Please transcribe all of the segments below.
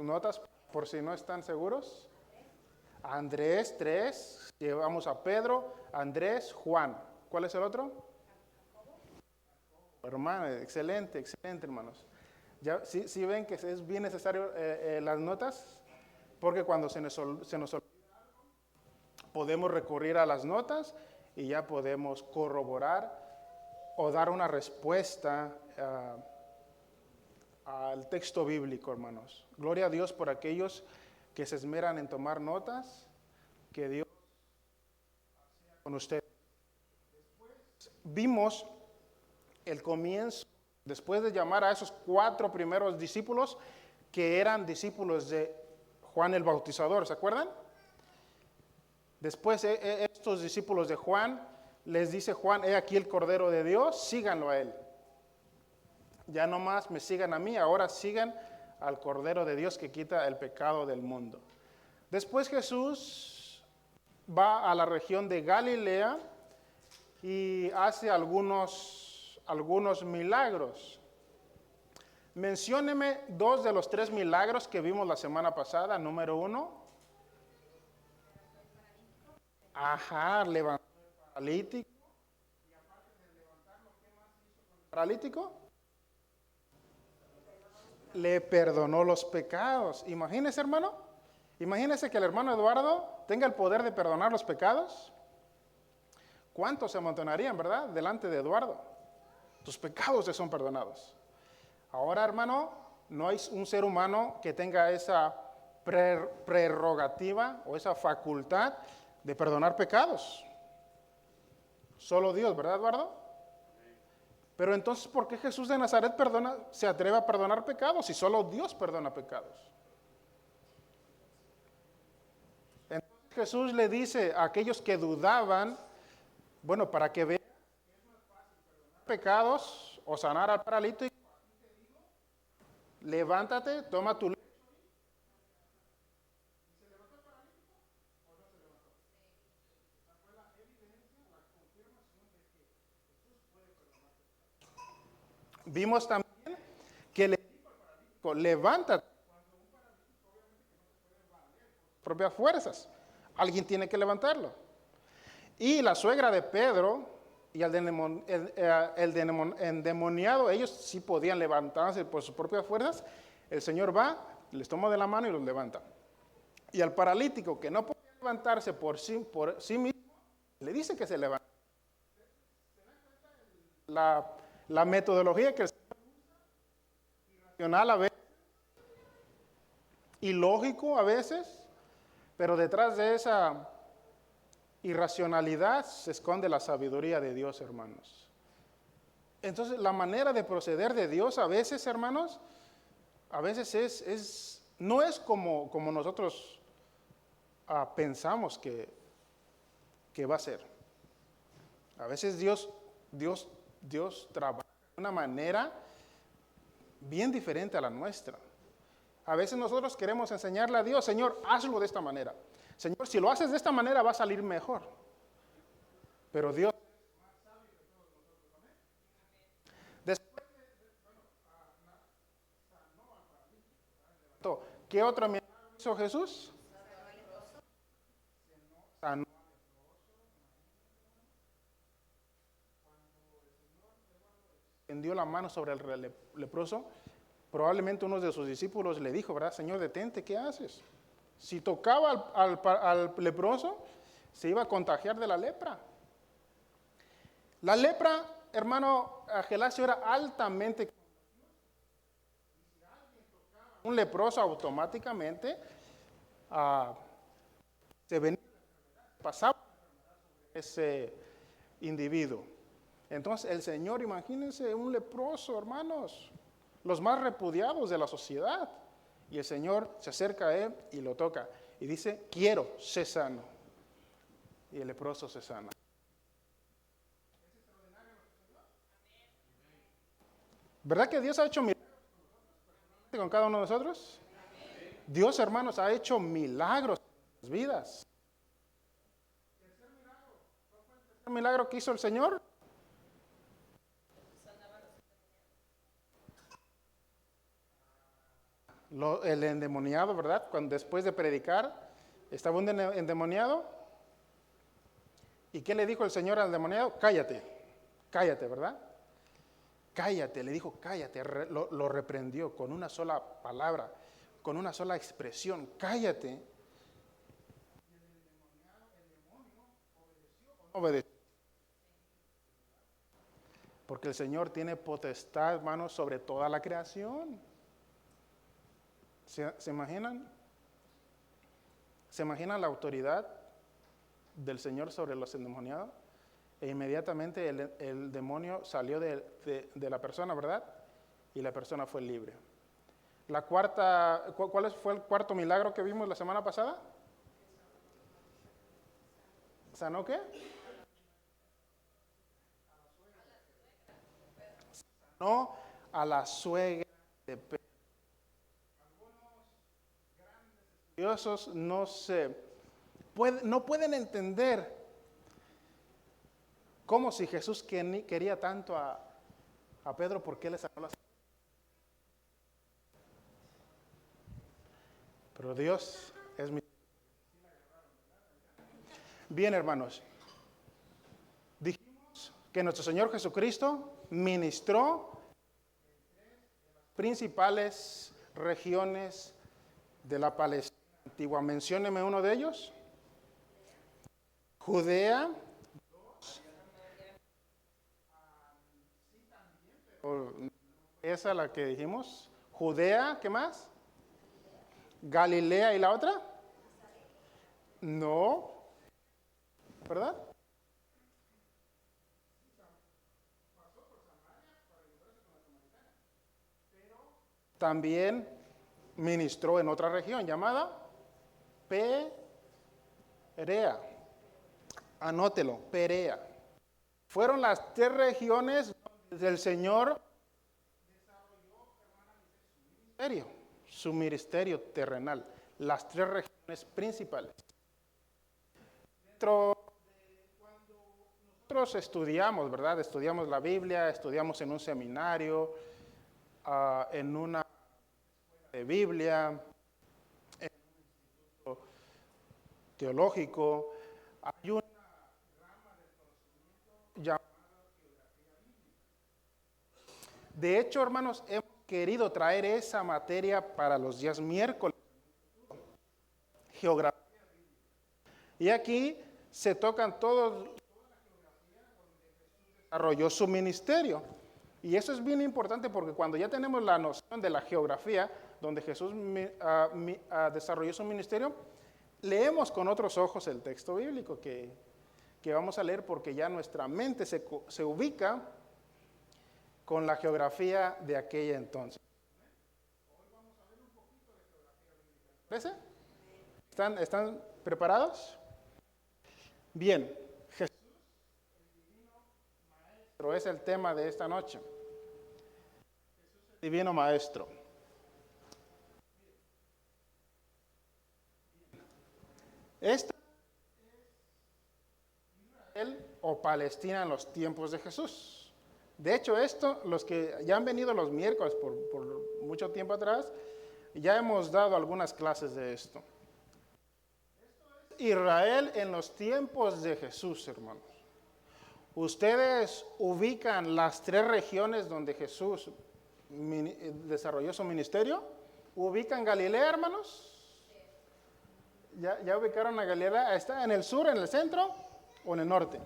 sus notas por si no están seguros. Andrés, 3. Llevamos a Pedro, Andrés, Juan. ¿Cuál es el otro? Hermano, excelente, excelente, hermanos. Ya, sí ven que es bien necesario las notas, porque cuando se nos olvida, podemos recurrir a las notas y ya podemos corroborar o dar una respuesta al texto bíblico, hermanos. Gloria a Dios por aquellos que se esmeran en tomar notas, que Dios con ustedes. Vimos el comienzo, después de llamar a esos 4 primeros discípulos, que eran discípulos de Juan el Bautizador, ¿se acuerdan? Después estos discípulos de Juan, les dice Juan, he aquí el Cordero de Dios, síganlo a él. Ya no más me sigan a mí, ahora sigan al Cordero de Dios que quita el pecado del mundo. Después Jesús va a la región de Galilea y hace algunos milagros. Mencióneme 2 de los 3 milagros que vimos la semana pasada. Número 1. Levantó al paralítico. Y aparte de levantarlo, ¿qué más hizo con el paralítico? Le perdonó los pecados. Imagínese, hermano. Imagínese que el hermano Eduardo tenga el poder de perdonar los pecados. ¿Cuántos se amontonarían, verdad? Delante de Eduardo. Tus pecados te son perdonados. Ahora, hermano, no hay un ser humano que tenga esa prerrogativa o esa facultad de perdonar pecados. Solo Dios, ¿verdad, Eduardo? Pero entonces, ¿por qué Jesús de Nazaret se atreve a perdonar pecados si solo Dios perdona pecados? Entonces Jesús le dice a aquellos que dudaban, bueno, para que vean que es más fácil perdonar pecados o sanar al paralítico, levántate, toma tu lecho. ¿Y se levantó el paralítico o no se levantó? Esa fue la evidencia, la confirmación de que Jesús puede perdonar pecados. Vimos también que le dijo al paralítico, levántate. Cuando un paralítico obviamente que no se puede valer por sus propias fuerzas, alguien tiene que levantarlo. Y la suegra de Pedro y el endemoniado, ellos sí podían levantarse por sus propias fuerzas. El Señor va, les toma de la mano y los levanta. Y al paralítico que no podía levantarse por sí mismo, le dice que se levante. ¿Se dan cuenta la metodología que el Señor usa? Irracional a veces, ilógico a veces, pero detrás de esa irracionalidad se esconde la sabiduría de Dios, hermanos. Entonces, la manera de proceder de Dios a veces, hermanos, a veces no es como nosotros pensamos que va a ser. A veces Dios trabaja de una manera bien diferente a la nuestra. A veces nosotros queremos enseñarle a Dios, Señor, hazlo de esta manera. Señor, si lo haces de esta manera va a salir mejor. Pero Dios es más sabio que todos nosotros. ¿Amén? Después sanó al paralítico. ¿Qué otro milagro hizo Jesús? Sanó al leproso. Cuando el Señor extendió la mano sobre el leproso, probablemente uno de sus discípulos le dijo, ¿verdad? Señor, detente, ¿qué haces? Si tocaba al leproso, se iba a contagiar de la lepra. La lepra, hermano Gelasio, era altamente contagiosa. Y si alguien tocaba a un leproso, automáticamente se venía la enfermedad, pasaba la enfermedad sobre ese individuo. Entonces, el Señor, imagínense, un leproso, hermanos, los más repudiados de la sociedad. Y el Señor se acerca a él y lo toca. Y dice, quiero, sé sano. Y el leproso se sana. ¿Es extraordinario nuestro Señor? ¿Verdad que Dios ha hecho milagros con cada uno de nosotros? Dios, hermanos, ha hecho milagros en nuestras vidas. Tercer milagro. ¿Cuál fue el tercer milagro que hizo el Señor? El endemoniado, ¿verdad? Cuando después de predicar, estaba un endemoniado. ¿Y qué le dijo el Señor al endemoniado? Cállate, cállate, ¿verdad? Cállate, le dijo cállate, lo reprendió con una sola palabra, con una sola expresión, cállate. Obedeció. Porque el Señor tiene potestad, hermanos, sobre toda la creación. ¿Se imaginan? ¿Se imaginan la autoridad del Señor sobre los endemoniados? E inmediatamente el demonio salió de la persona, ¿verdad? Y la persona fue libre. ¿Cuál fue el cuarto milagro que vimos la semana pasada? ¿Sanó qué? Sanó a la suegra de Pedro. Estudiosos no pueden entender cómo si Jesús quería tanto a Pedro, ¿por qué le sanó la suegra? Pero Dios es mi... Bien, hermanos, dijimos que nuestro Señor Jesucristo ministró principales regiones de la Palestina antigua. Mencióneme uno de ellos. Judea. Esa es la que dijimos. Judea, ¿qué más? Galilea, ¿y la otra? No, ¿verdad? También ministró en otra región llamada Perea. Anótelo, Perea. Fueron las 3 regiones donde el Señor desarrolló su ministerio terrenal. Las 3 regiones principales. Dentro de cuando nosotros estudiamos, ¿verdad? Estudiamos la Biblia, estudiamos en un seminario, en una escuela de Biblia, en un instituto teológico. Hay una rama del conocimiento llamada geografía bíblica. De hecho, hermanos, hemos querido traer esa materia para los días miércoles. Geografía bíblica. Y aquí se tocan toda la geografía donde Jesús desarrolló su ministerio. Y eso es bien importante porque cuando ya tenemos la noción de la geografía donde Jesús desarrolló su ministerio, leemos con otros ojos el texto bíblico que vamos a leer porque ya nuestra mente se ubica con la geografía de aquella entonces. Hoy vamos a ver un poquito de geografía bíblica. ¿Parece? ¿Están preparados? Bien, Jesús, el divino maestro, es el tema de esta noche. Jesús, el divino maestro. Esta es Israel o Palestina en los tiempos de Jesús. De hecho, los que ya han venido los miércoles por mucho tiempo atrás, ya hemos dado algunas clases de esto. Esto es Israel en los tiempos de Jesús, hermanos. Ustedes ubican las 3 regiones donde Jesús desarrolló su ministerio. ¿Ubican Galilea, hermanos? ¿Ya ubicaron a Galilea? ¿Está en el sur, en el centro o en el norte?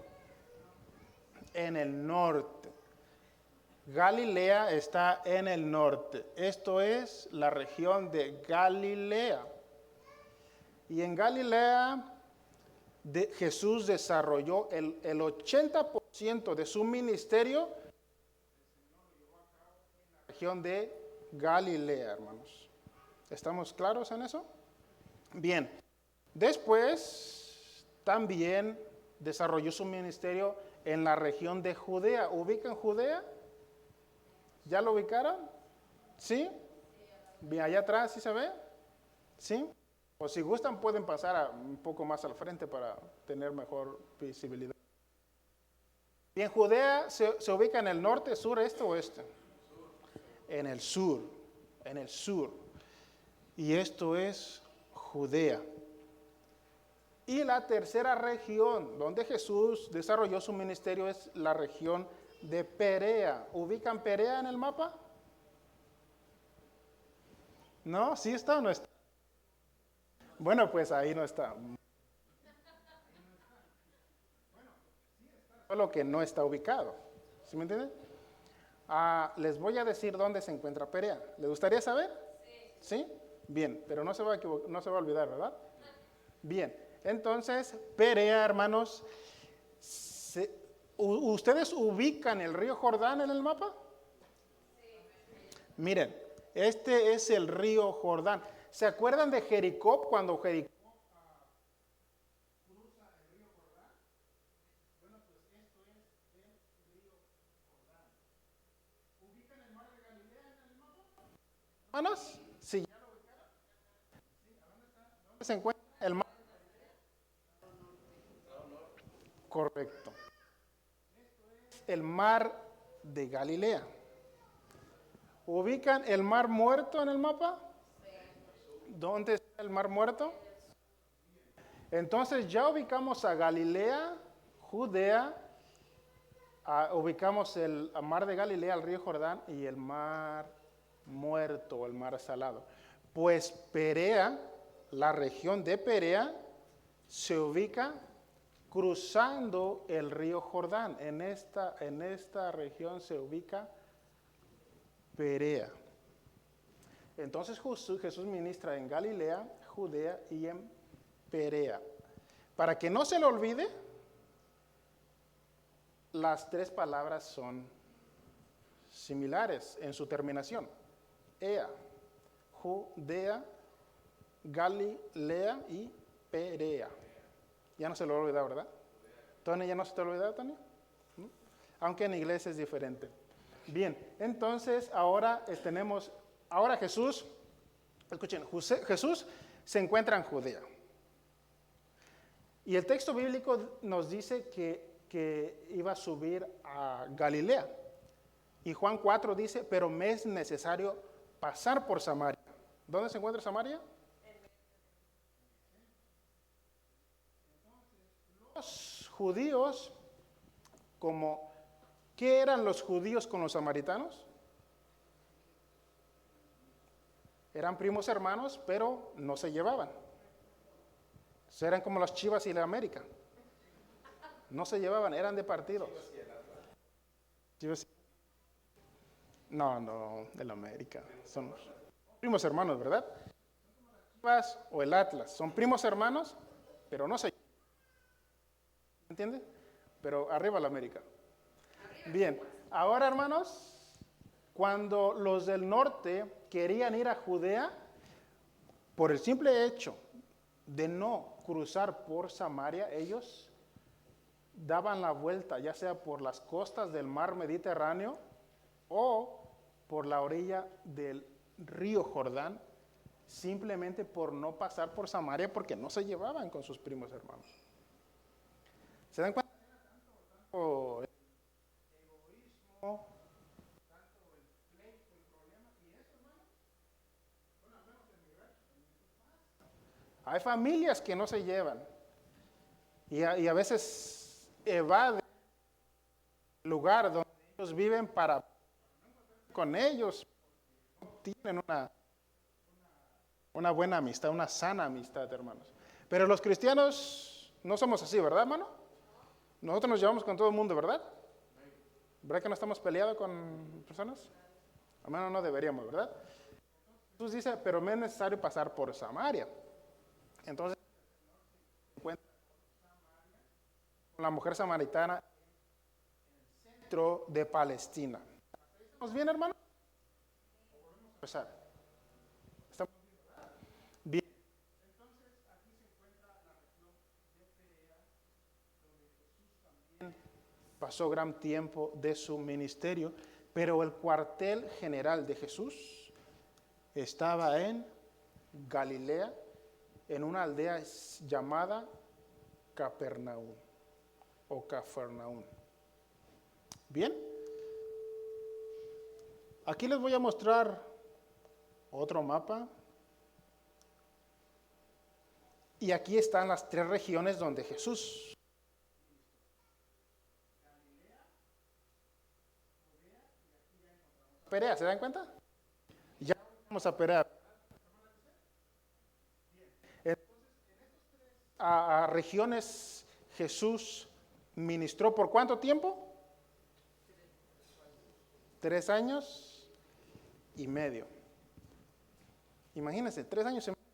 En el norte. Galilea está en el norte. Esto es la región de Galilea. Y en Galilea Jesús desarrolló el 80% de su ministerio en la región de Galilea, hermanos. ¿Estamos claros en eso? Bien. Después también desarrolló su ministerio en la región de Judea. ¿Ubican Judea? ¿Ya lo ubicaron? ¿Sí? Bien, allá atrás, ¿sí se ve? ¿Sí? O si gustan pueden pasar un poco más al frente para tener mejor visibilidad. Bien, Judea se ubica en el norte, sur, este o oeste. En el sur, en el sur. y esto es Judea. Y la tercera región donde Jesús desarrolló su ministerio es la región de Perea. ¿Ubican Perea en el mapa? ¿No? ¿Sí está o no está? Bueno, pues ahí no está. Solo que no está ubicado. ¿Sí me entienden? Les voy a decir dónde se encuentra Perea. ¿Les gustaría saber? ¿Sí? Bien, pero no se va a olvidar, ¿verdad? Bien, entonces, Perea, hermanos, ¿ustedes ubican el río Jordán en el mapa? Miren, este es el río Jordán. ¿Se acuerdan de Jericó cuando Jericó? Hermanos, sí, ¿dónde se encuentra el mar? Correcto. El mar de Galilea. ¿Ubican el mar muerto en el mapa? ¿Dónde está el mar muerto? Entonces ya ubicamos a Galilea, Judea, ubicamos el mar de Galilea, el río Jordán y el mar muerto, el mar salado. Pues Perea, la región de Perea, se ubica cruzando el río Jordán. En esta región se ubica Perea. Entonces Jesús ministra en Galilea, Judea y en Perea. Para que no se le olvide, las tres palabras son similares en su terminación. Ea, Judea, Galilea y Perea. Ya no se lo olvida, ¿verdad? Tony, ¿ya no se te olvida, Tony? ¿Mm? Aunque en inglés es diferente. Bien, entonces ahora ahora Jesús, escuchen, Jesús se encuentra en Judea. Y el texto bíblico nos dice que iba a subir a Galilea. Y Juan 4 dice, pero me es necesario pasar por Samaria. ¿Dónde se encuentra Samaria? Los judíos, ¿qué eran los judíos con los samaritanos? Eran primos hermanos, pero no se llevaban. Eran como las Chivas y la América. No se llevaban, eran de partidos. Chivas. No, de la América. Son primos hermanos, ¿verdad? Chivas o el Atlas. Son primos hermanos, pero no se llevan. ¿Entiende? Pero arriba la América. Bien, ahora hermanos, cuando los del norte querían ir a Judea, por el simple hecho de no cruzar por Samaria, ellos daban la vuelta, ya sea por las costas del mar Mediterráneo o por la orilla del río Jordán, simplemente por no pasar por Samaria porque no se llevaban con sus primos hermanos. ¿Se dan cuenta? Tanto el egoísmo, tanto el pleito, el problema, y eso, hermano, bueno, al menos en mi rancho. Hay familias que no se llevan y a veces evaden el lugar donde ellos viven para con ellos, tienen una buena amistad, una sana amistad, hermanos. Pero los cristianos no somos así, ¿verdad, hermano? Nosotros nos llevamos con todo el mundo, ¿verdad? ¿Verdad que no estamos peleados con personas? Al menos no deberíamos, ¿verdad? Jesús dice, pero me es necesario pasar por Samaria. Entonces, se encuentra con la mujer samaritana en el centro de Palestina. ¿Estamos bien, hermano? Vamos a empezar. ¿Estamos bien? Bien. Entonces, aquí se encuentra la región de Perea, donde Jesús también pasó gran tiempo de su ministerio, pero el cuartel general de Jesús estaba en Galilea, en una aldea llamada Capernaum o Cafarnaún. Bien, aquí les voy a mostrar otro mapa Y aquí están las tres regiones donde Jesús. Perea, ¿se dan cuenta? Ya vamos a Perea. A regiones Jesús ministró ¿por cuánto tiempo? 3 años y medio. Imagínense, 3 años y medio.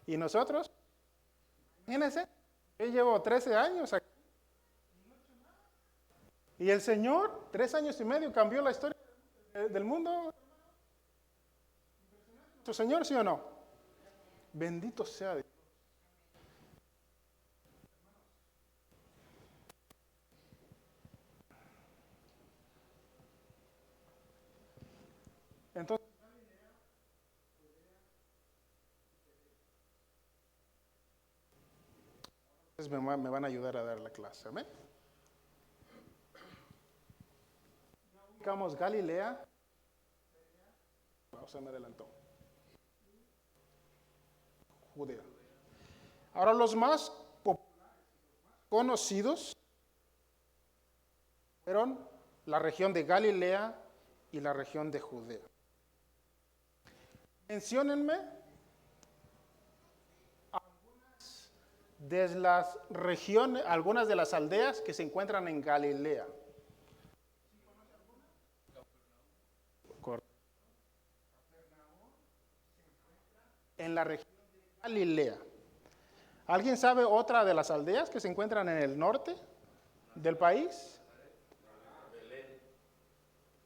¿Y nosotros? Imagínense, yo llevo 13 años aquí. Y el Señor, 3 años y medio, cambió la historia del mundo. ¿Tu Señor, sí o no? Bendito sea Dios. Entonces, me van a ayudar a dar la clase. ¿Amén? Ubicamos Galilea. No, se me adelantó. Judea. Ahora los más conocidos fueron la región de Galilea y la región de Judea. Menciónenme algunas de las regiones, algunas de las aldeas que se encuentran en Galilea. En la región de Galilea. ¿Alguien sabe otra de las aldeas que se encuentran en el norte del país?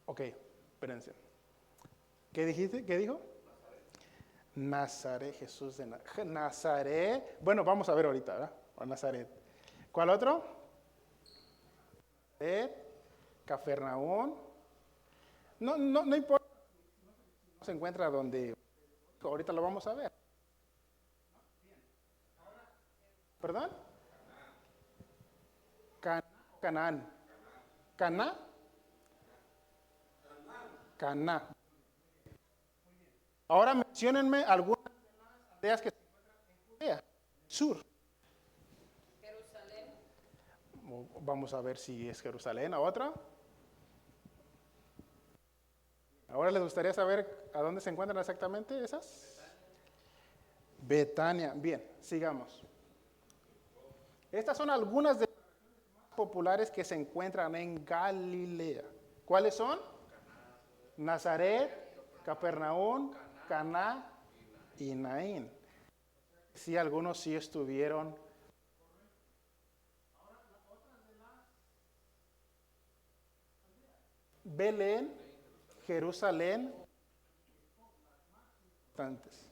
Ok, espérense. ¿Qué dijiste? ¿Qué dijo? Nazaret, Jesús de Nazaret. Bueno, vamos a ver ahorita, ¿verdad? O Nazaret. ¿Cuál otro? Nazaret, Cafarnaúm. No importa. No se encuentra donde. Ahorita lo vamos a ver. ¿Perdón? Canaán. Caná. Caná. Ahora menciónenme algunas aldeas que se encuentran en Judea, sur. Jerusalén. Vamos a ver si es Jerusalén. ¿A otra? Ahora les gustaría saber a dónde se encuentran exactamente esas. Betania. Bien, sigamos. Estas son algunas de las regiones más populares que se encuentran en Galilea. ¿Cuáles son? Nazaret, Cafarnaúm, Caná y Naín. Sí, algunos sí estuvieron. Belén, Jerusalén, bastantes.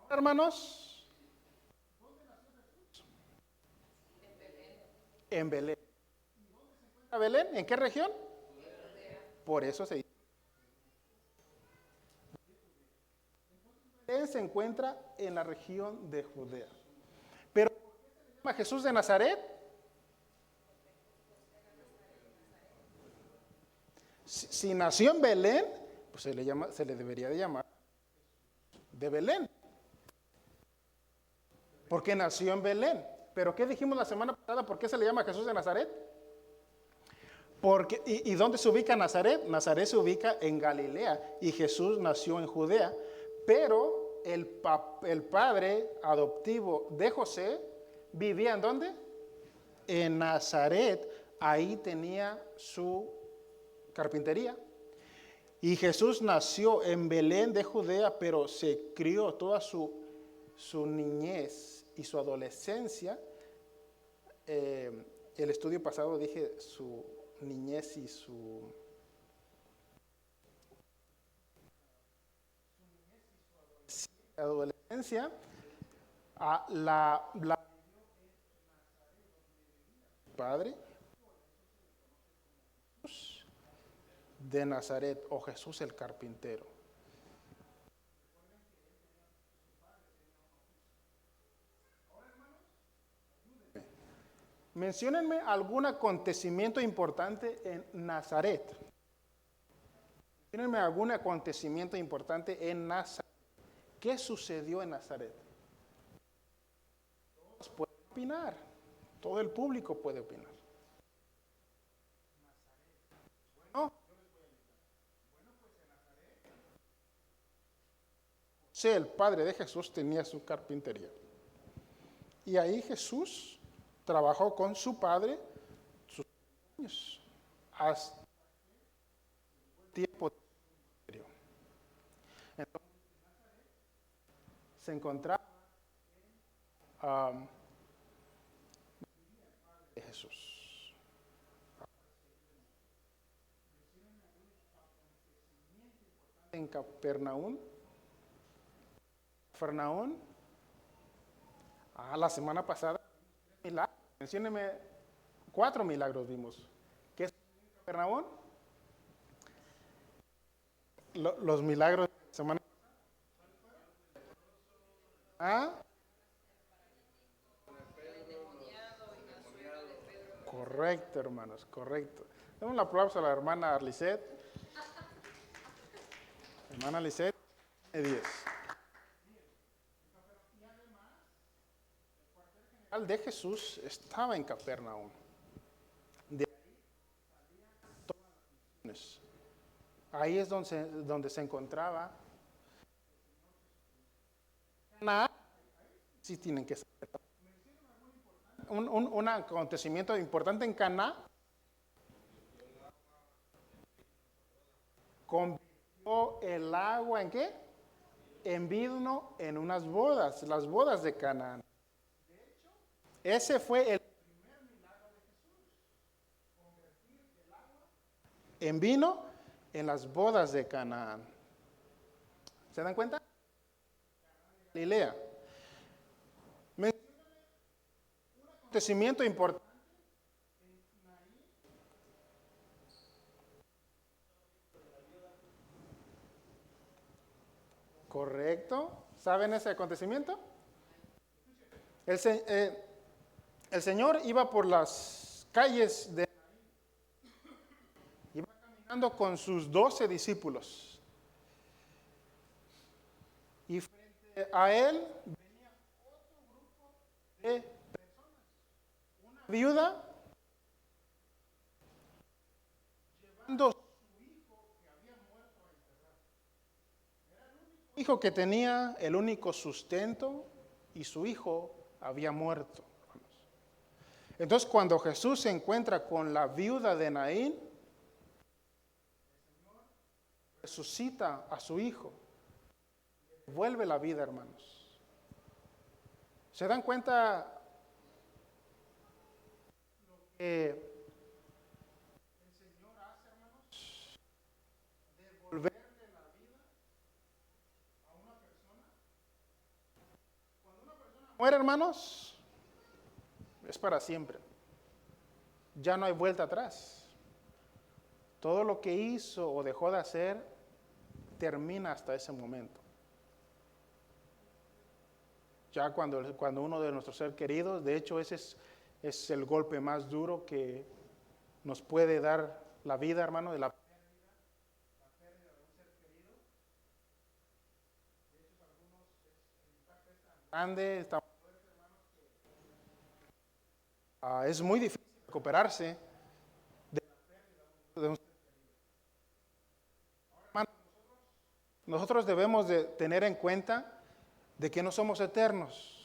Ahora, hermanos, en Belén. ¿Y dónde se encuentra Belén? ¿En qué región? Por eso se dice. Belén se encuentra en la región de Judea. Pero ¿por qué se le llama Jesús de Nazaret? Si nació en Belén, pues se le debería de llamar de Belén. Porque nació en Belén. Pero ¿qué dijimos la semana pasada? ¿Por qué se le llama Jesús de Nazaret? Porque, ¿y dónde se ubica Nazaret? Nazaret se ubica en Galilea y Jesús nació en Judea. Pero el padre adoptivo de José vivía ¿en dónde? En Nazaret. Ahí tenía su carpintería. Y Jesús nació en Belén de Judea, pero se crió toda su niñez y su adolescencia. El estudio pasado dije su niñez y su adolescencia. La padre de Nazaret o Jesús el carpintero. Menciónenme algún acontecimiento importante en Nazaret. Menciónenme algún acontecimiento importante en Nazaret. ¿Qué sucedió en Nazaret? Todos pueden opinar, todo el público puede opinar. Bueno, José, el padre de Jesús, tenía su carpintería. Y ahí Jesús trabajó con su padre sus años, hasta el tiempo de su ministerio. Entonces, se encontraba de Jesús. En Capernaum. La semana pasada, milagros. Mencióneme 4 milagros vimos. ¿Qué es Capernaum? Los milagros de la semana pasada. Correcto, hermanos, correcto. Damos un aplauso a la hermana Lisette. Hermana Lisette, 10. El de Jesús estaba en Capernaum. De ahí es donde se encontraba. Caná, sí tienen que saber. Un acontecimiento importante en Caná. Convirtió el agua ¿en qué? En vino en unas bodas, las bodas de Canaán. Ese fue el primer milagro de Jesús. Convertir el agua en vino en las bodas de Canaán. ¿Se dan cuenta? Galilea. Mencióname un acontecimiento importante en Naín. Correcto. ¿Saben ese acontecimiento? El Señor iba por las calles de Naín. Iba caminando con sus 12 discípulos. Y frente a él venía otro grupo de personas. Una viuda llevando su hijo que había muerto a enterrar. Era el único hijo que tenía, el único sustento, y su hijo había muerto. Entonces, cuando Jesús se encuentra con la viuda de Naín, el Señor resucita a su hijo. Vuelve la vida, hermanos. ¿Se dan cuenta lo que el Señor hace, hermanos? Devolverle la vida a una persona. Cuando una persona muere, hermanos, es para siempre. Ya no hay vuelta atrás. Todo lo que hizo o dejó de hacer termina hasta ese momento. Ya cuando uno de nuestros seres queridos, de hecho ese es el golpe más duro que nos puede dar la vida, hermano, de la pérdida de un ser querido. De hecho, para algunos el impacto es tan grande, es tan fuerte, hermanos, que es muy difícil recuperarse de la pérdida de un ser querido. Ahora, hermanos, nosotros debemos de tener en cuenta de que no somos eternos,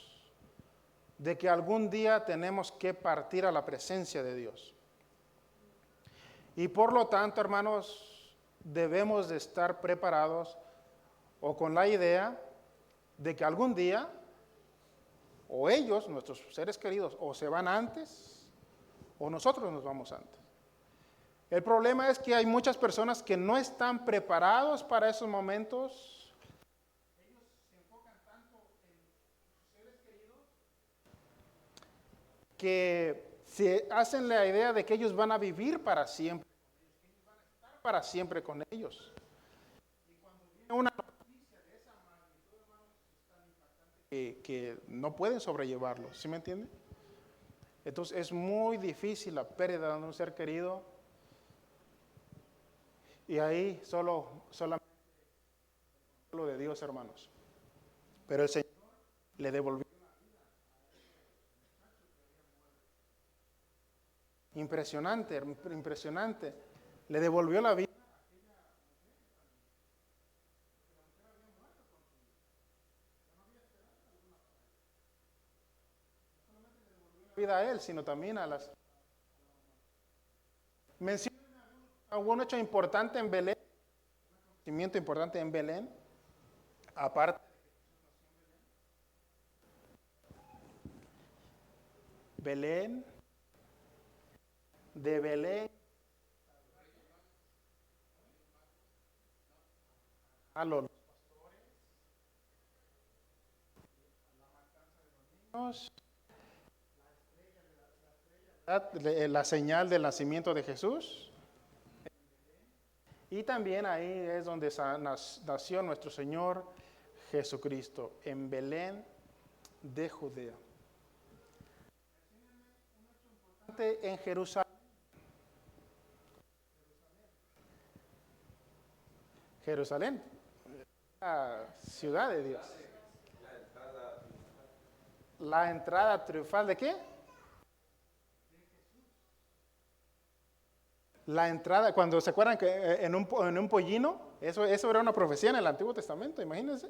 de que algún día tenemos que partir a la presencia de Dios. Y por lo tanto, hermanos, debemos de estar preparados o con la idea de que algún día, o ellos, nuestros seres queridos, o se van antes, o nosotros nos vamos antes. El problema es que hay muchas personas que no están preparados para esos momentos. Que se hacen la idea de que ellos van a vivir para siempre, que ellos van a estar para siempre con ellos. Y cuando viene una noticia de esa magnitud, hermanos, es tan impactante que no pueden sobrellevarlo, ¿sí me entienden? Entonces es muy difícil la pérdida de un ser querido, y ahí solamente lo de Dios, hermanos. Pero el Señor le devolvió. Impresionante, impresionante. Le devolvió la vida a él, sino también a las... Menciona un hecho importante en Belén, un acontecimiento importante en Belén, aparte Belén, de Belén a los niños, la señal del nacimiento de Jesús. Y también ahí es donde nació nuestro Señor Jesucristo, en Belén de Judea. En Jerusalén. Jerusalén, la ciudad de Dios. La entrada triunfal de qué? La entrada, cuando se acuerdan que en un pollino, eso era una profecía en el Antiguo Testamento, imagínense.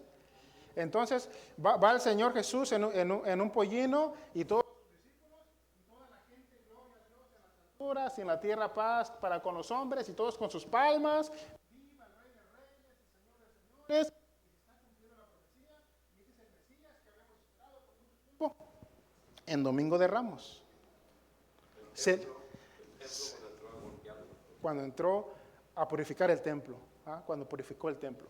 Entonces va el Señor Jesús en un pollino y todos los discípulos y toda la gente, gloria a Dios en las alturas y en la tierra paz para con los hombres y todos con sus palmas. Viva el Rey de Reyes y Señor de Señores. Y se está cumpliendo la profecía y este es el Mesías que habíamos esperado por mucho tiempo. En Domingo de Ramos. Cuando entró a purificar el templo, cuando purificó el templo.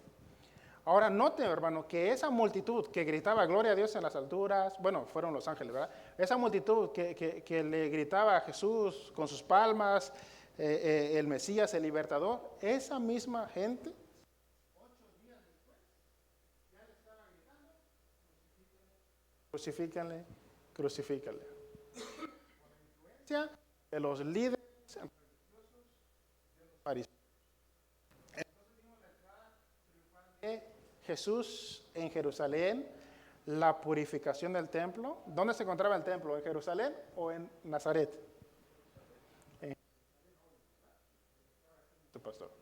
Ahora note, hermano, que esa multitud que gritaba gloria a Dios en las alturas, bueno, fueron los ángeles, ¿verdad? Esa multitud que le gritaba a Jesús con sus palmas, el Mesías, el libertador, esa misma gente, 8 días después, ya le estaba gritando, crucifícanle, crucifícanle. Por la influencia de los líderes fariseos. Entonces vimos la entrada triunfal de Jesús en Jerusalén, la purificación del templo. ¿Dónde se encontraba el templo? ¿En Jerusalén o en Nazaret? Pastor.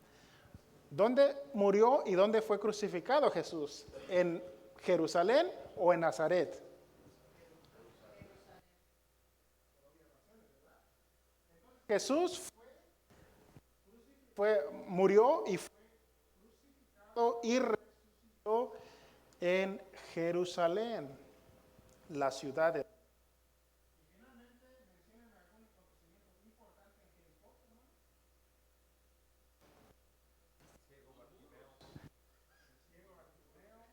¿Dónde murió y dónde fue crucificado Jesús? ¿En Jerusalén o en Nazaret? Jesús murió y fue crucificado y resucitó en Jerusalén, la ciudad de... Y finalmente, mencionen algún acontecimiento importante en Jericó, hermano. Ciego Bartimeo, Emaús,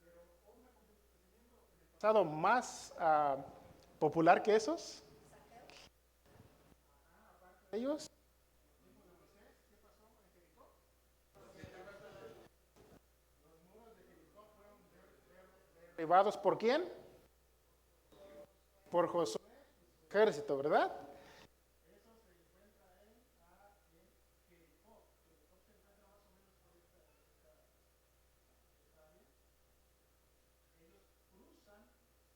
pero un acontecimiento pasado más popular que esos. Ellos. ¿Derribados por quién? Por Josué, ejército, ¿verdad? Eso se encuentra en Jericó. Jericó se encuentra más o menos por esta ¿está bien? Ellos cruzan,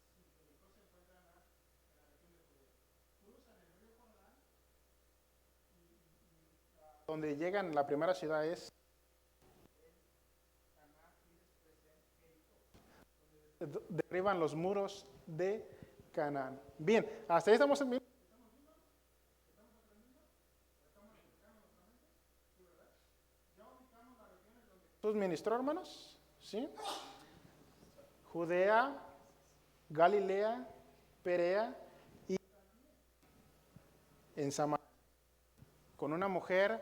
si Jericó se encuentra en la región de Judea, cruzan el río Jordán y donde llegan, la primera ciudad es derriban los muros de Canaán. Bien, hasta ahí estamos en... ¿Jesús ministró, hermanos? ¿Sí? Judea, Galilea, Perea y en Samaria, con una mujer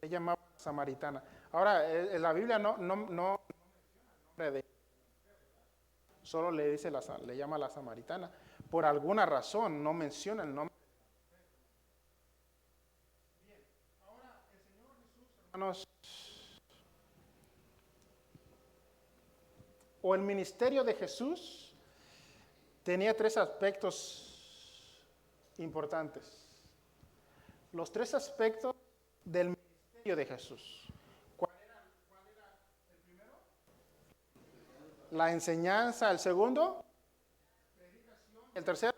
se llamaba samaritana. Ahora, en la Biblia no menciona el nombre de ella, solo le dice le llama la samaritana. Por alguna razón no menciona el nombre. Bien, ahora el Señor Jesús, hermanos, o el ministerio de Jesús tenía 3 aspectos importantes. Los 3 aspectos del ministerio de Jesús. ¿Cuál era el primero? la enseñanza. El segundo, el tercero,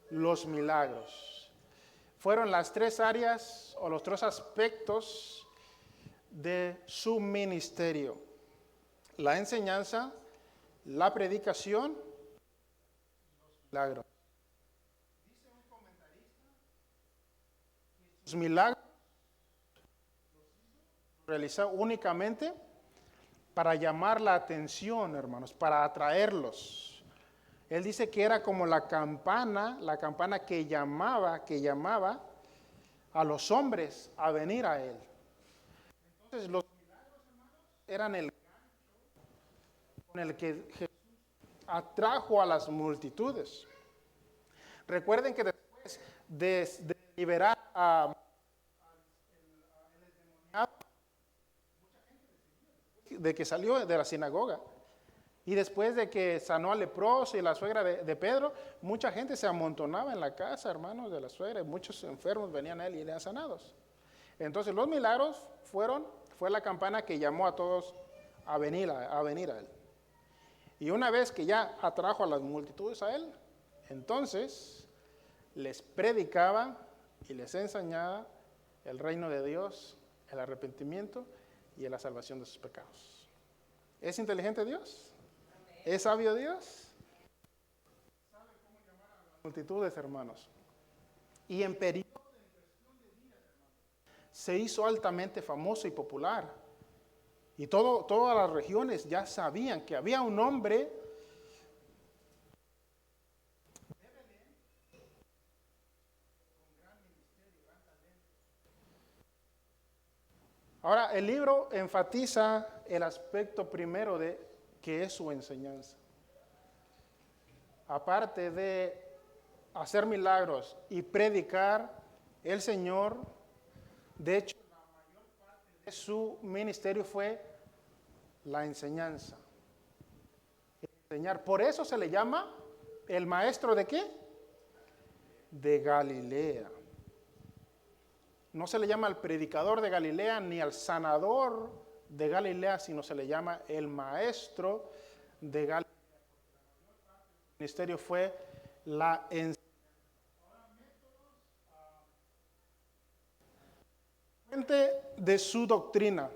los milagros. Fueron las tres áreas o los tres aspectos de su ministerio: la enseñanza, la predicación, los milagros. Dice un comentarista que sus milagros los realizó únicamente para llamar la atención, hermanos, para atraerlos. Él dice que era como la campana que llamaba a los hombres a venir a él. Entonces los milagros, hermanos, eran el gancho con el que Jesús atrajo a las multitudes. Recuerden que después de liberar al endemoniado, de que salió de la sinagoga, y después de que sanó al leproso y la suegra de Pedro, mucha gente se amontonaba en la casa, hermanos, de la suegra, y muchos enfermos venían a él y eran sanados. Entonces los milagros fue la campana que llamó a todos a venir a él. Y una vez que ya atrajo a las multitudes a él, entonces les predicaba y les enseñaba el reino de Dios, el arrepentimiento y la salvación de sus pecados. ¿Es inteligente Dios? ¿Es sabio Dios? ¿Sabe cómo llamar a las multitudes, hermanos? Y en periodo de cuestión de días, hermanos, se hizo altamente famoso y popular. Y todas las regiones ya sabían que había un hombre de Belén con gran ministerio, gran talento. Ahora, el libro enfatiza el aspecto primero de que es su enseñanza. Aparte de hacer milagros y predicar, el Señor, de hecho, la mayor parte de su ministerio fue la enseñanza. Enseñar. Por eso se le llama el maestro de ¿qué? De Galilea. No se le llama al predicador de Galilea ni al sanador de Galilea, sino se le llama el maestro de Galilea. El ministerio fue la enseñanza. Fuente de su doctrina.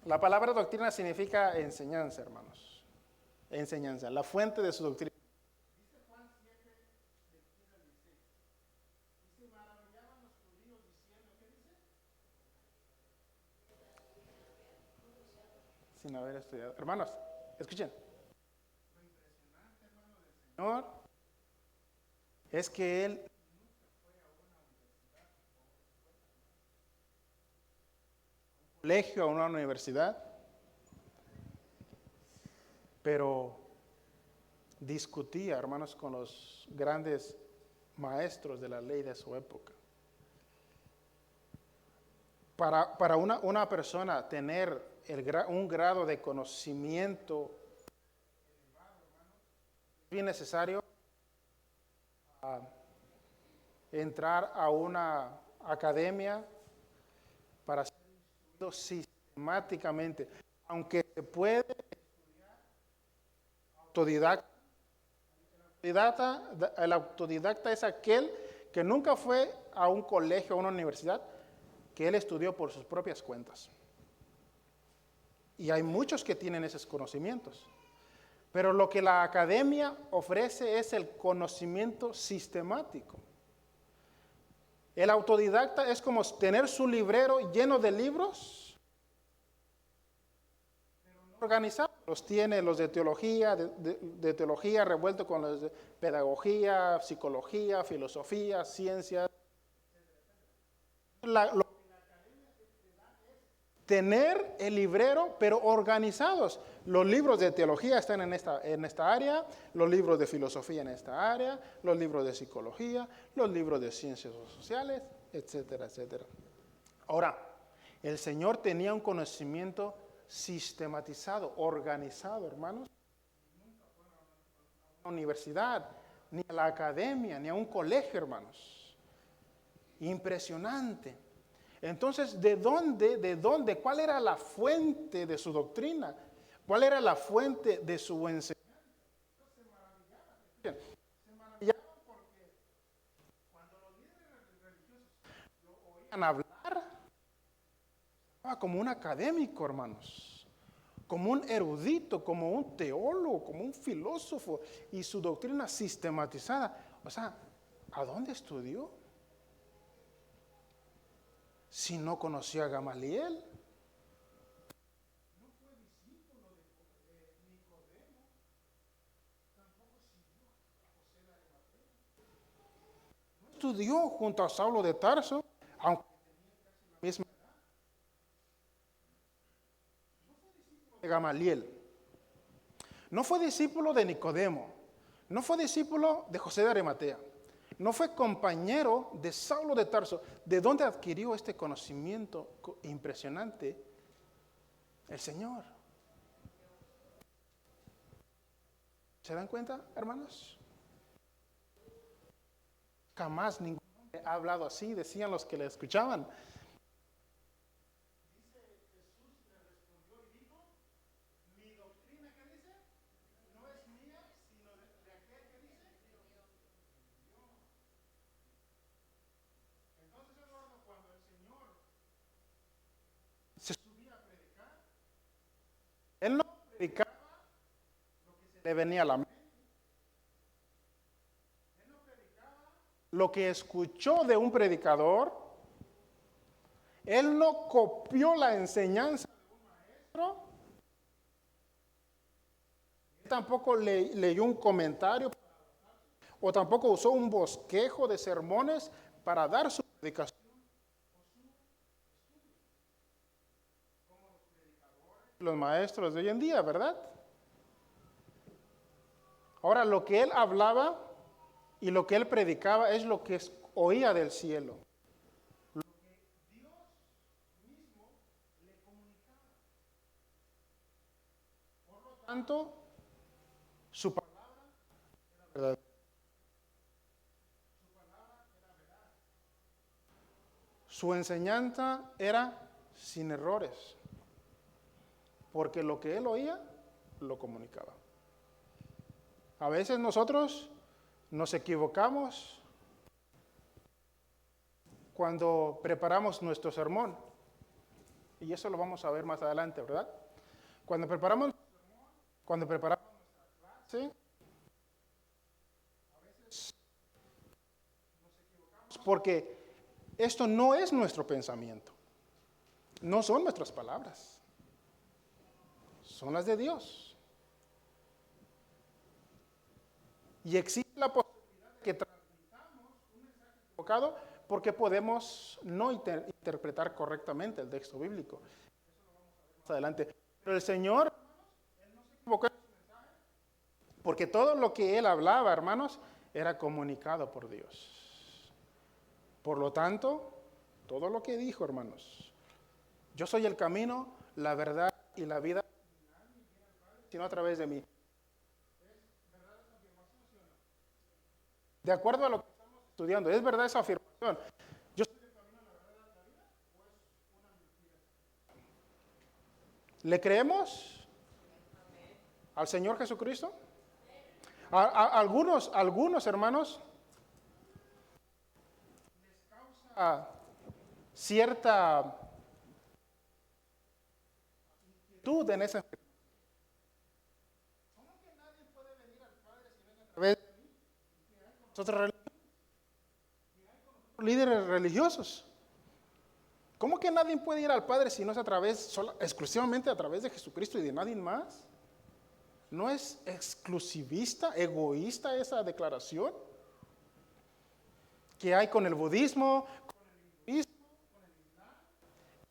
La palabra doctrina significa enseñanza, hermanos. Enseñanza, la fuente de su doctrina. Dice Juan 7, del 15 al 16. Dice, maravillaban los judíos diciendo, ¿qué dice? Sin haber estudiado. Hermanos, escuchen. Lo impresionante, hermano, del Señor es que Él nunca fue a una universidad, a un colegio, a una universidad, pero discutía, hermanos, con los grandes maestros de la ley de su época. Para una persona tener un grado de conocimiento es bien necesario entrar a una academia para ser instruido sistemáticamente, aunque se puede estudiar autodidacta. El autodidacta es aquel que nunca fue a un colegio o a una universidad, que él estudió por sus propias cuentas. Y hay muchos que tienen esos conocimientos. Pero lo que la academia ofrece es el conocimiento sistemático. El autodidacta es como tener su librero lleno de libros, pero no organizados. Los tiene los de teología, de teología revuelto con los de pedagogía, psicología, filosofía, ciencias. Tener el librero, pero organizados. Los libros de teología están en esta área, los libros de filosofía en esta área, los libros de psicología, los libros de ciencias sociales, etcétera, etcétera. Ahora, el Señor tenía un conocimiento sistematizado, organizado, hermanos. Nunca fue a una universidad, ni a la academia, ni a un colegio, hermanos. Impresionante. Entonces, ¿de dónde? ¿Cuál era la fuente de su doctrina? ¿Cuál era la fuente de su enseñanza? Se maravillaban porque cuando los líderes religiosos lo oían hablar, estaba como un académico, hermanos, como un erudito, como un teólogo, como un filósofo, y su doctrina sistematizada. O sea, ¿a dónde estudió? Si no conocía a Gamaliel. Estudió junto a Saulo de Tarso, aunque la misma de Gamaliel. No fue discípulo de Nicodemo. No fue discípulo de José de Arimatea. No fue compañero de Saulo de Tarso. ¿De dónde adquirió este conocimiento impresionante? El Señor. ¿Se dan cuenta, hermanos? Jamás ningún hombre ha hablado así, decían los que le escuchaban. Se subía a predicar. Él no predicaba lo que se le venía a la mente. Lo que escuchó de un predicador. Él no copió la enseñanza de un maestro. Él tampoco leyó un comentario o tampoco usó un bosquejo de sermones para dar su predicación. Los maestros de hoy en día, ¿verdad? Ahora, lo que él hablaba y lo que él predicaba es lo que oía del cielo. Lo que Dios mismo le comunicaba. Por lo tanto, su palabra era verdad. Su palabra era verdad. Su enseñanza era sin errores. Porque lo que él oía, lo comunicaba. A veces nosotros nos equivocamos cuando preparamos nuestro sermón. Y eso lo vamos a ver más adelante, ¿verdad? Cuando preparamos nuestra clase, a veces nos equivocamos porque esto no es nuestro pensamiento. No son nuestras palabras. Son las de Dios. Y existe la posibilidad de que transmitamos un mensaje equivocado porque podemos no interpretar correctamente el texto bíblico. Eso lo vamos a ver más adelante. Pero el Señor, Él no se equivocó en su mensaje porque todo lo que Él hablaba, hermanos, era comunicado por Dios. Por lo tanto, todo lo que dijo, hermanos, yo soy el camino, la verdad y la vida, sino a través de mí. De acuerdo a lo que estamos estudiando, ¿es verdad esa afirmación? ¿Yo soy el camino, la verdad, la vida? ¿O es una mentira? ¿Le creemos al Señor Jesucristo? Algunos hermanos les causa cierta inquietud en esa afirmación. ¿Cómo que nadie puede venir al Padre si no es a través de mí? Nosotros líderes religiosos. ¿Cómo que nadie puede ir al Padre si no es exclusivamente a través de Jesucristo y de nadie más? ¿No es exclusivista, egoísta esa declaración? ¿Qué hay con el budismo, con el hinduismo, con el islam?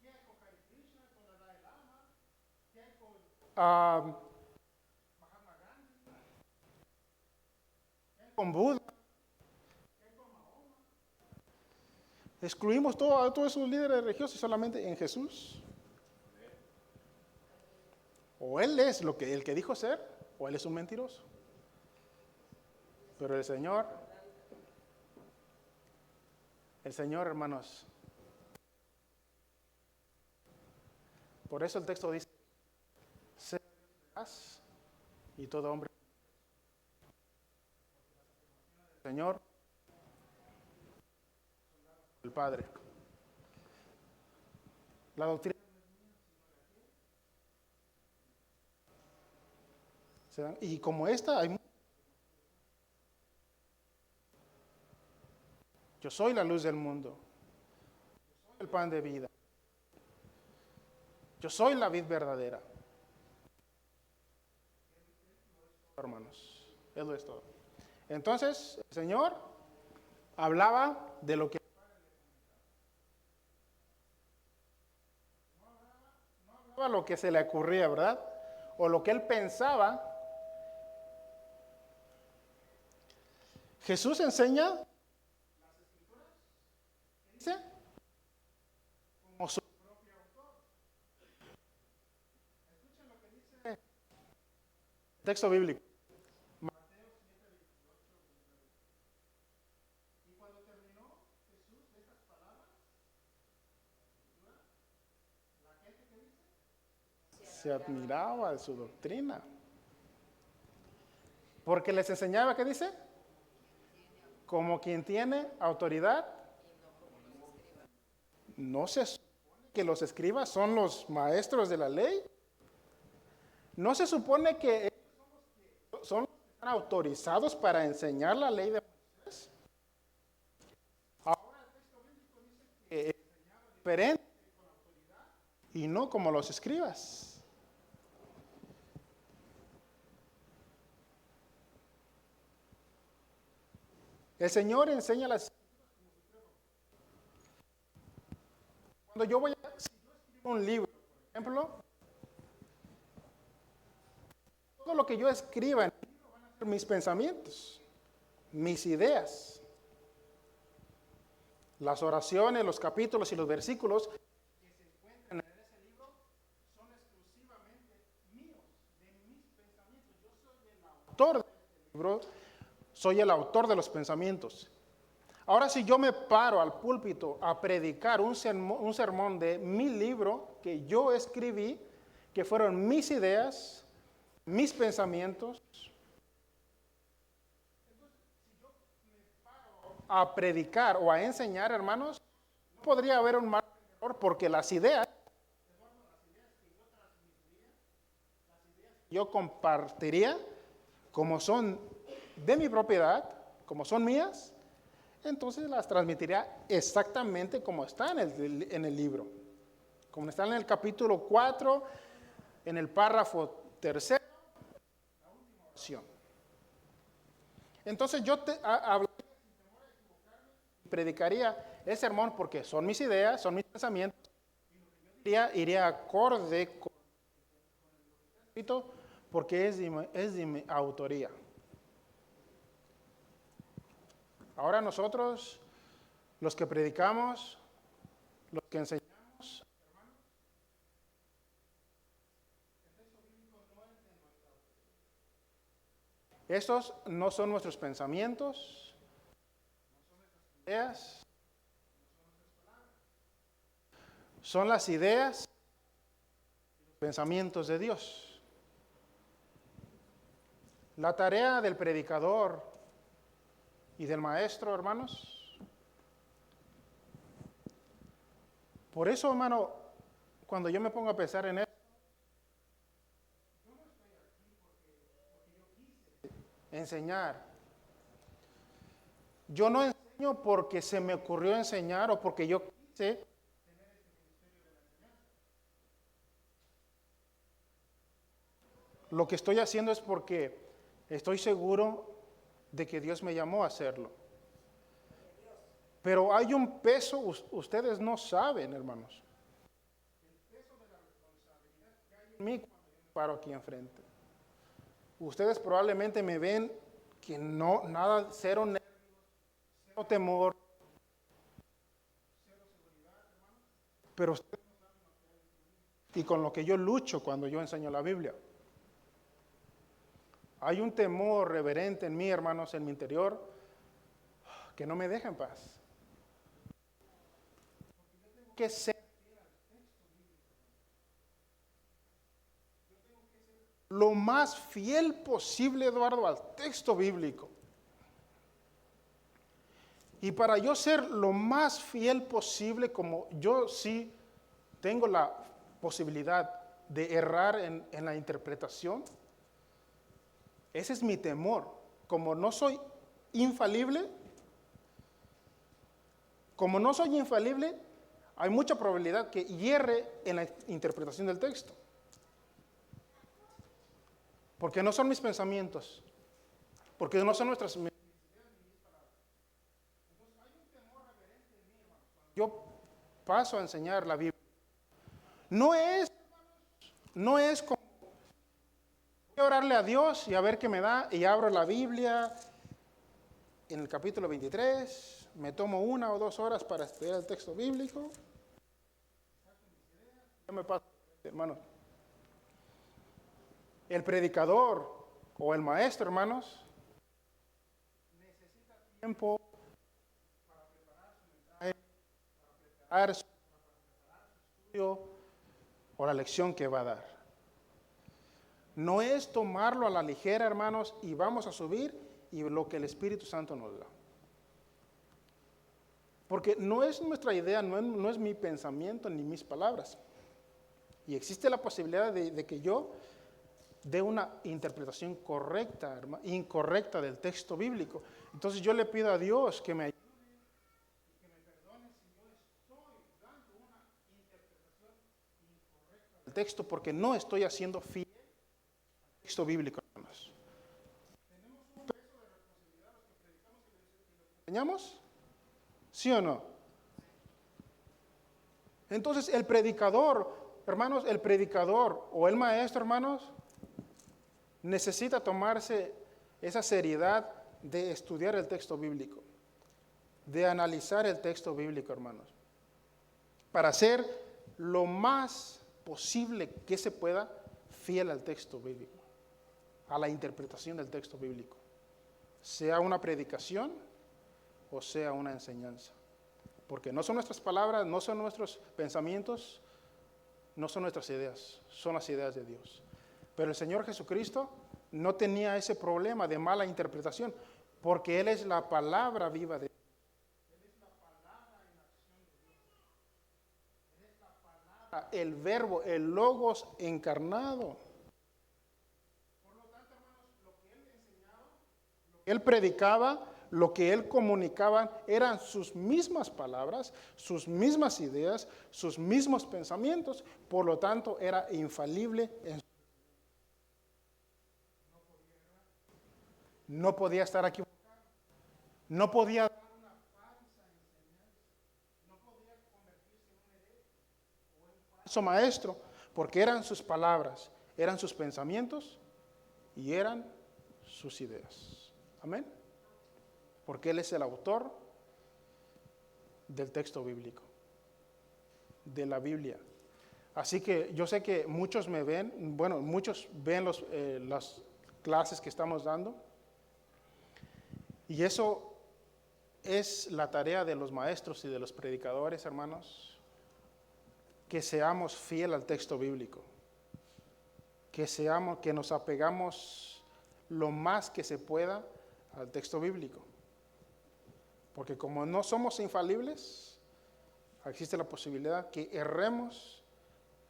¿Qué hay con Hare Krishna, con el Dalai Lama? ¿Qué hay con Mahatma Gandhi? ¿Qué hay con Buda? Excluimos a todos esos líderes religiosos solamente en Jesús. O Él es el que dijo ser, o Él es un mentiroso. Pero el Señor, hermanos, por eso el texto dice, paz y todo hombre. Señor, el Padre. La doctrina se dan, y como esta hay yo soy la luz del mundo, el pan de vida. Yo soy la vid verdadera. Hermanos, eso es todo. Entonces, el Señor hablaba de lo que no hablaba lo que se le ocurría, ¿verdad? O lo que él pensaba. Jesús enseña, dice, como su propio autor. Escuchen lo que dice el texto bíblico. Mateo 7:28. Y cuando terminó Jesús de estas palabras, la gente que dice se admiraba de su doctrina. Porque les enseñaba, ¿qué dice? Como quien tiene autoridad. ¿No se supone que los escribas son los maestros de la ley? ¿No se supone que ellos son los que están autorizados para enseñar la ley de Moisés? Ahora el texto bíblico dice que enseñaba diferente con autoridad y no como los escribas. El Señor enseña las... Cuando yo voy a... Si yo escribo un libro, por ejemplo, todo lo que yo escriba en el libro van a ser mis pensamientos, mis ideas. Las oraciones, los capítulos y los versículos que se encuentran en ese libro son exclusivamente míos, de mis pensamientos. Yo soy el autor de este libro, soy el autor de los pensamientos. Ahora, si yo me paro al púlpito a predicar un sermón de mi libro que yo escribí, que fueron mis ideas, mis pensamientos, entonces, si yo me paro a predicar o a enseñar, hermanos, no podría haber un margen de error porque las ideas que yo compartiría, como son de mi propiedad, como son mías, entonces las transmitiría exactamente como está en el libro. Como está en el capítulo 4, en el párrafo 3, la última oración. Entonces yo hablaría y predicaría el sermón porque son mis ideas, son mis pensamientos, y iría acorde con lo escrito porque es de mi autoría. Ahora nosotros, los que predicamos, los que enseñamos, hermanos, el texto bíblico no es de nuestra autoría. Estos no son nuestros pensamientos, no son nuestras ideas, no son nuestras palabras. Son las ideas y los pensamientos de Dios. La tarea del predicador y del maestro, hermanos. Por eso, hermano, cuando yo me pongo a pensar en esto, yo no estoy aquí porque yo quise enseñar. Yo no enseño porque se me ocurrió enseñar o porque yo quise tener este ministerio de la enseñanza. Lo que estoy haciendo es porque estoy seguro de que Dios me llamó a hacerlo. Pero hay un peso, ustedes no saben, hermanos. El peso de la responsabilidad que hay en mí cuando yo me paro aquí enfrente. Ustedes probablemente me ven que no, nada, cero nervios, cero temor, cero seguridad, hermanos. Pero ustedes no saben lo que hay en mí. Y con lo que yo lucho cuando yo enseño la Biblia. Hay un temor reverente en mí, hermanos, en mi interior, que no me deja en paz. Porque yo tengo que ser fiel al texto bíblico. Yo tengo que ser lo más fiel posible, Eduardo, al texto bíblico. Y para yo ser lo más fiel posible, como yo sí tengo la posibilidad de errar en la interpretación, ese es mi temor. Como no soy infalible, hay mucha probabilidad que hierre en la interpretación del texto. Porque no son mis pensamientos, porque no son nuestras. Yo paso a enseñar la Biblia. No es como voy a orarle a Dios y a ver qué me da, y abro la Biblia en el capítulo 23, me tomo 1 o 2 horas para estudiar el texto bíblico. Ya me paso, hermanos. El predicador o el maestro, hermanos, necesita tiempo para preparar su estudio o la lección que va a dar. No es tomarlo a la ligera, hermanos, y vamos a subir y lo que el Espíritu Santo nos da. Porque no es nuestra idea, no es mi pensamiento ni mis palabras. Y existe la posibilidad de que yo dé una interpretación incorrecta del texto bíblico. Entonces yo le pido a Dios que me ayude y que me perdone si yo estoy dando una interpretación incorrecta del texto, porque no estoy haciendo fiel al texto bíblico, hermanos. ¿Tenemos un peso de responsabilidad los que predicamos y los que enseñamos? ¿Sí o no? Entonces el predicador, hermanos, o el maestro, hermanos, necesita tomarse esa seriedad de estudiar el texto bíblico, de analizar el texto bíblico, hermanos, para ser lo más posible que se pueda fiel al texto bíblico, a la interpretación del texto bíblico, sea una predicación o sea una enseñanza. Porque no son nuestras palabras, no son nuestros pensamientos, no son nuestras ideas, son las ideas de Dios. Pero el Señor Jesucristo no tenía ese problema de mala interpretación, porque Él es la palabra viva de Dios. Él es la palabra en acción de Dios. Él es la palabra, el verbo, el logos encarnado. Por lo tanto, hermanos, lo que Él enseñaba, lo que Él predicaba, lo que Él comunicaba eran sus mismas palabras, sus mismas ideas, sus mismos pensamientos. Por lo tanto, era infalible en su. No podía estar equivocado, no podía dar una falsa enseñanza, no podía convertirse en un hereje o en un falso maestro, porque eran sus palabras, eran sus pensamientos y eran sus ideas. Amén. Porque Él es el autor del texto bíblico, de la Biblia. Así que yo sé que muchos me ven, bueno, muchos ven las clases que estamos dando. Y eso es la tarea de los maestros y de los predicadores, hermanos, que seamos fiel al texto bíblico, que nos apegamos lo más que se pueda al texto bíblico. Porque como no somos infalibles, existe la posibilidad que erremos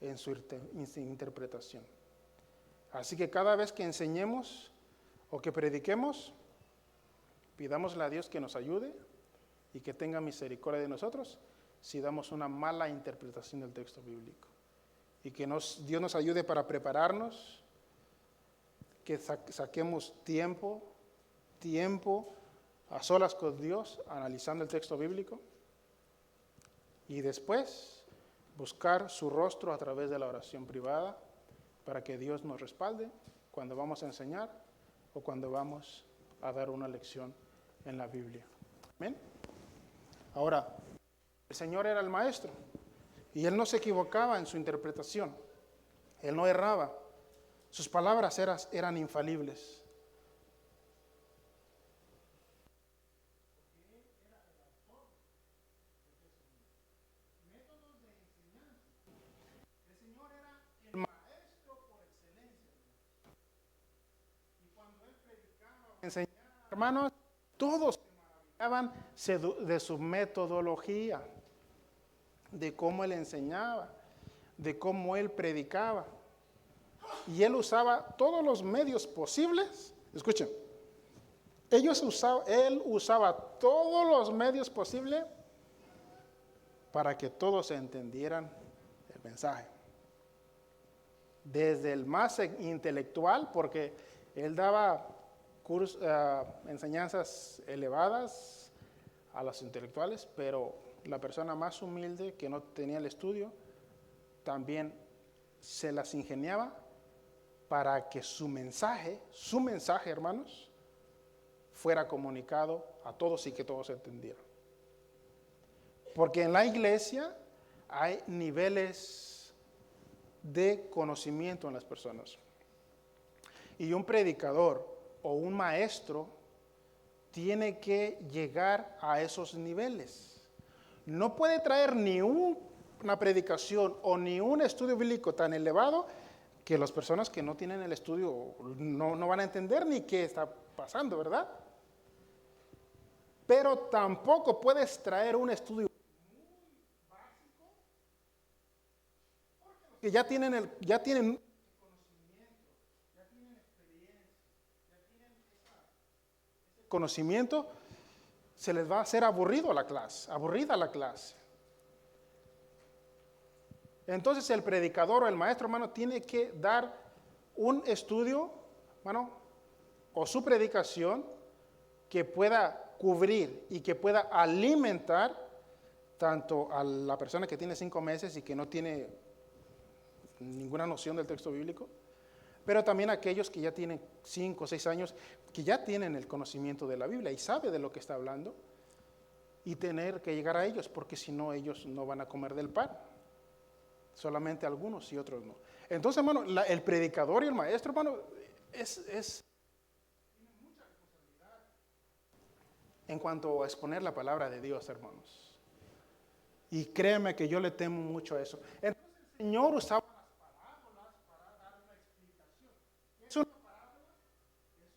en su interpretación. Así que cada vez que enseñemos o que prediquemos, pidámosle a Dios que nos ayude y que tenga misericordia de nosotros si damos una mala interpretación del texto bíblico. Y que Dios nos ayude para prepararnos, que saquemos tiempo a solas con Dios, analizando el texto bíblico, y después buscar su rostro a través de la oración privada para que Dios nos respalde cuando vamos a enseñar o cuando vamos a dar una lección en la Biblia. ¿Amén? Ahora, el Señor era el maestro y Él no se equivocaba en su interpretación. Él no erraba. Sus palabras eran infalibles. El Señor era el maestro por excelencia. hermanos, todos se maravillaban de su metodología, de cómo él enseñaba, de cómo él predicaba. Y él usaba todos los medios posibles. Escuchen, él usaba todos los medios posibles para que todos entendieran el mensaje. Desde el más intelectual, porque él daba enseñanzas elevadas a los intelectuales, pero la persona más humilde que no tenía el estudio, también se las ingeniaba para que su mensaje, hermanos, fuera comunicado a todos y que todos entendieran. Porque en la iglesia hay niveles de conocimiento en las personas. Y un predicador o un maestro tiene que llegar a esos niveles. No puede traer ni una predicación o ni un estudio bíblico tan elevado que las personas que no tienen el estudio no van a entender ni qué está pasando, ¿verdad? Pero tampoco puedes traer un estudio que ya tienen conocimiento, ya tienen experiencia, ya tienen ese conocimiento, se les va a hacer aburrida la clase. Entonces el predicador o el maestro, hermano, tiene que dar un estudio, hermano, o su predicación que pueda cubrir y que pueda alimentar tanto a la persona que tiene 5 meses y que no tiene ninguna noción del texto bíblico, pero también a aquellos que ya tienen 5 o 6 años, que ya tienen el conocimiento de la Biblia y sabe de lo que está hablando, y tener que llegar a ellos, porque si no, ellos no van a comer del pan. Solamente algunos y otros no. Entonces, hermano, el predicador y el maestro, hermano, tiene mucha responsabilidad en cuanto a exponer la palabra de Dios, hermanos. Y créeme que yo le temo mucho a eso. Entonces el Señor usaba las parábolas para dar una explicación. ¿Qué es una parábola?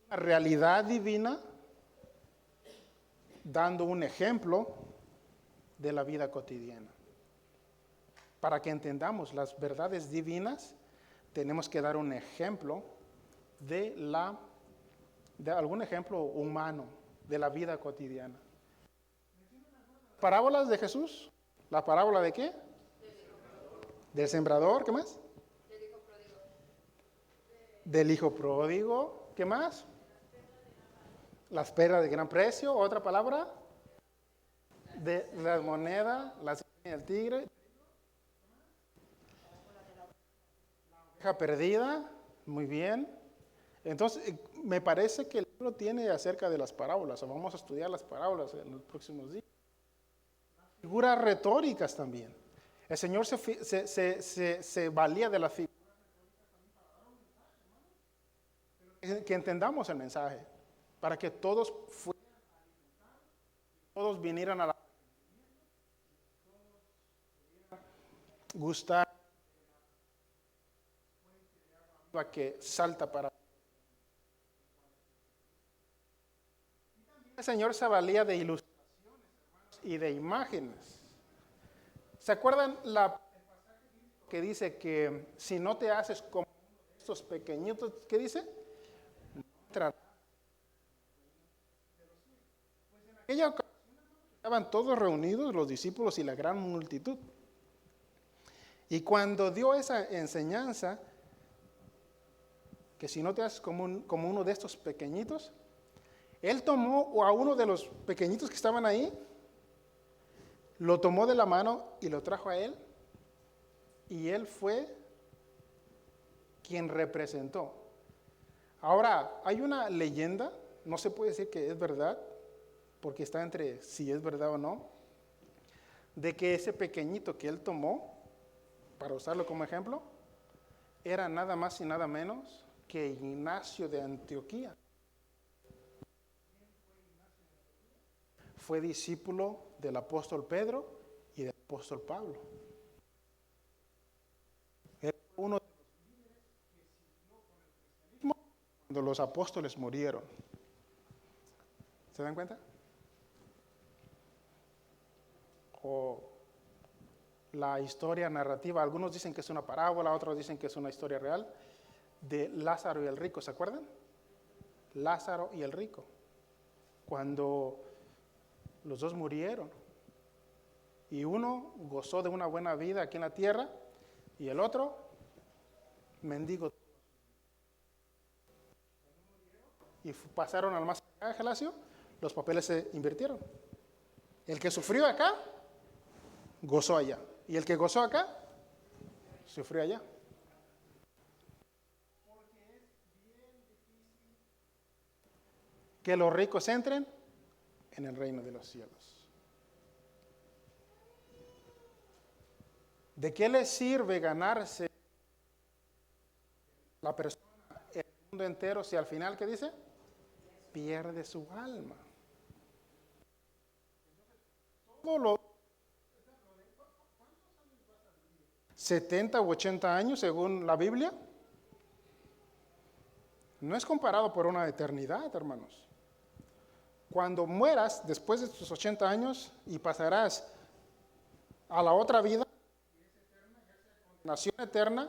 Es una realidad divina dando un ejemplo de la vida cotidiana. Para que entendamos las verdades divinas, tenemos que dar un ejemplo de algún ejemplo humano de la vida cotidiana. ¿Parábolas de Jesús? ¿La parábola de qué? Del sembrador, ¿qué más? Del hijo pródigo, ¿qué más? Las perlas de gran precio, otra palabra. De la moneda, la semilla del tigre. La oveja perdida, muy bien. Entonces, me parece que el libro tiene acerca de las parábolas, o vamos a estudiar las parábolas en los próximos días. Figuras retóricas también. El Señor se valía de las figuras retóricas que entendamos el mensaje, para que todos vinieran a gustar, a que salta para. El Señor se valía de ilustraciones y de imágenes. ¿Se acuerdan el pasaje que dice que si no te haces como estos pequeñitos, ¿qué dice? No entrarás. Pues en aquella ocasión estaban todos reunidos, los discípulos y la gran multitud. Y cuando dio esa enseñanza, que si no te haces como uno de estos pequeñitos, él tomó a uno de los pequeñitos que estaban ahí, lo tomó de la mano y lo trajo a él, y él fue quien representó. Ahora, hay una leyenda, no se puede decir que es verdad, porque está entre si es verdad o no, de que ese pequeñito que él tomó, para usarlo como ejemplo, era nada más y nada menos que Ignacio de Antioquía. Fue discípulo del apóstol Pedro y del apóstol Pablo. Era uno de los líderes que siguió con el cristianismo cuando los apóstoles murieron. ¿Se dan cuenta? O la historia narrativa, algunos dicen que es una parábola, otros dicen que es una historia real, de Lázaro y el rico, ¿se acuerdan? Lázaro y el rico, cuando los dos murieron y uno gozó de una buena vida aquí en la tierra y el otro mendigo, y pasaron al más allá, Gelacio, los papeles se invirtieron. El que sufrió acá gozó allá, y el que gozó acá sufrió allá. Que los ricos entren en el reino de los cielos. ¿De qué les sirve ganarse la persona el mundo entero si al final, ¿qué dice? Pierde su alma. Todo lo 70 u 80 años según la Biblia no es comparado por una eternidad, hermanos. Cuando mueras después de tus 80 años y pasarás a la otra vida, condenación eterna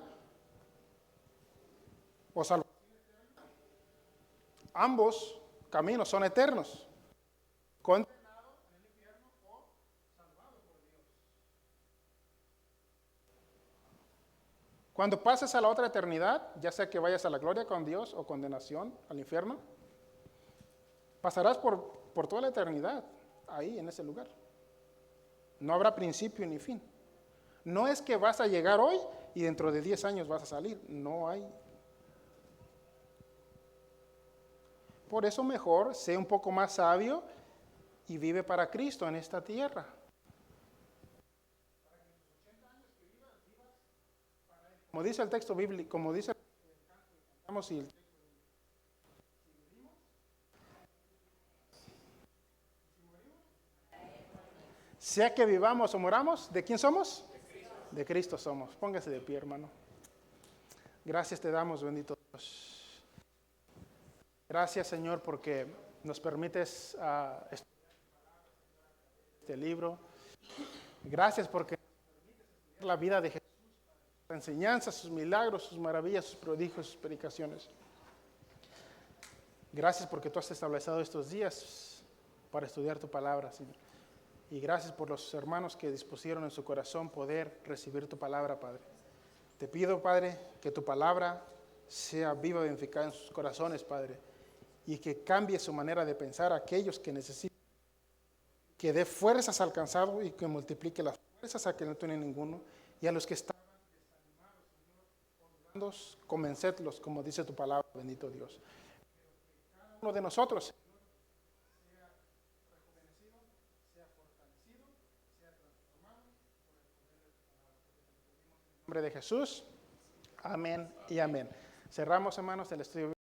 o salvación eterna, ambos caminos son eternos. Condenado en el infierno o salvado por Dios. Cuando pases a la otra eternidad, ya sea que vayas a la gloria con Dios o condenación al infierno, pasarás por toda la eternidad ahí en ese lugar. No habrá principio ni fin. No es que vas a llegar hoy y dentro de 10 años vas a salir. No hay. Por eso mejor sé un poco más sabio y vive para Cristo en esta tierra. Como dice el texto bíblico, como dice el canto y el sea que vivamos o moramos, ¿de quién somos? De Cristo somos. Póngase de pie, hermano. Gracias te damos, bendito Dios. Gracias, Señor, porque nos permites estudiar este libro. Gracias porque nos permites estudiar la vida de Jesús, sus enseñanzas, sus milagros, sus maravillas, sus prodigios, sus predicaciones. Gracias porque tú has establecido estos días para estudiar tu palabra, Señor. Y gracias por los hermanos que dispusieron en su corazón poder recibir tu palabra, Padre. Te pido, Padre, que tu palabra sea viva y eficaz en sus corazones, Padre, y que cambie su manera de pensar a aquellos que necesitan, que dé fuerzas al cansado y que multiplique las fuerzas a que no tienen ninguno, y a los que están desanimados, convencedlos, como dice tu palabra, bendito Dios. Cada uno de nosotros nombre de Jesús, amén y amén. Cerramos, hermanos, el estudio.